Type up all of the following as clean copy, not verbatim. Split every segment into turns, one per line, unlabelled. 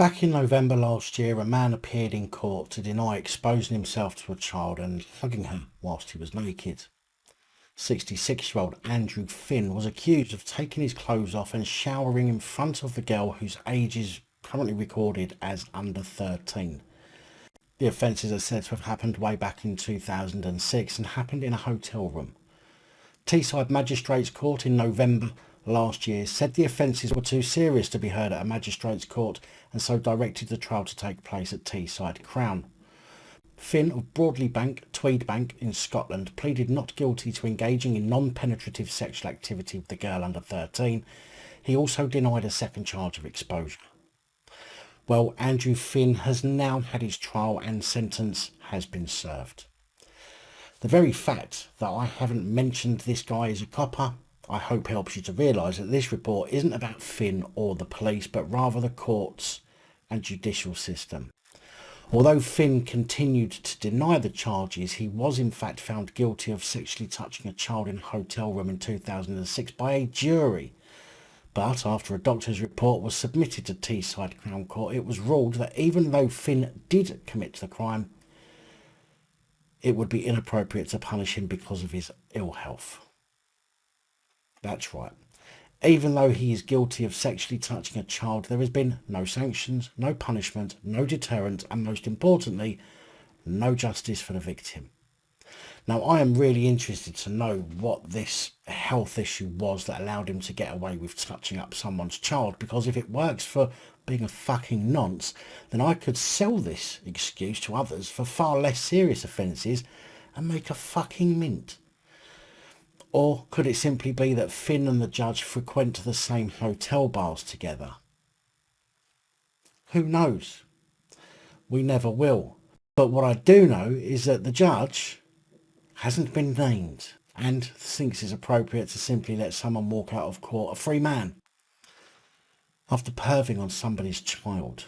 Back in November last year, a man appeared in court to deny exposing himself to a child and hugging her whilst he was naked. 66-year-old Andrew Finn was accused of taking his clothes off and showering in front of the girl whose age is currently recorded as under 13. The offences are said to have happened way back in 2006 and happened in a hotel room. Teeside Magistrates Court in November last year said the offences were too serious to be heard at a magistrates court and so directed the trial to take place at Teeside Crown. Finn of Broadley Bank, Tweedbank in Scotland pleaded not guilty to engaging in non-penetrative sexual activity with the girl under 13. He also denied a second charge of exposure. Well, Andrew Finn has now had his trial and sentence has been served. The very fact that I haven't mentioned this guy as a copper, I hope helps you to realise that this report isn't about Finn or the police, but rather the courts and judicial system. Although Finn continued to deny the charges, he was in fact found guilty of sexually touching a child in a hotel room in 2006 by a jury. But after a doctor's report was submitted to Teeside Crown Court, it was ruled that even though Finn did commit the crime, it would be inappropriate to punish him because of his ill health. That's right. Even though he is guilty of sexually touching a child, there has been no sanctions, no punishment, no deterrent, and most importantly, no justice for the victim. Now, I am really interested to know what this health issue was that allowed him to get away with touching up someone's child, because if it works for being a fucking nonce, then I could sell this excuse to others for far less serious offences and make a fucking mint. Or could it simply be that Finn and the judge frequent the same hotel bars together? Who knows? We never will. But what I do know is that the judge hasn't been named and thinks it's appropriate to simply let someone walk out of court a free man after perving on somebody's child.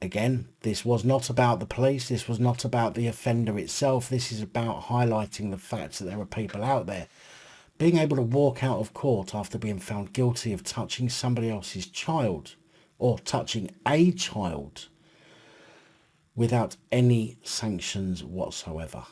Again, this was not about the police, this was not about the offender itself, this is about highlighting the fact that there are people out there being able to walk out of court after being found guilty of touching somebody else's child or touching a child without any sanctions whatsoever.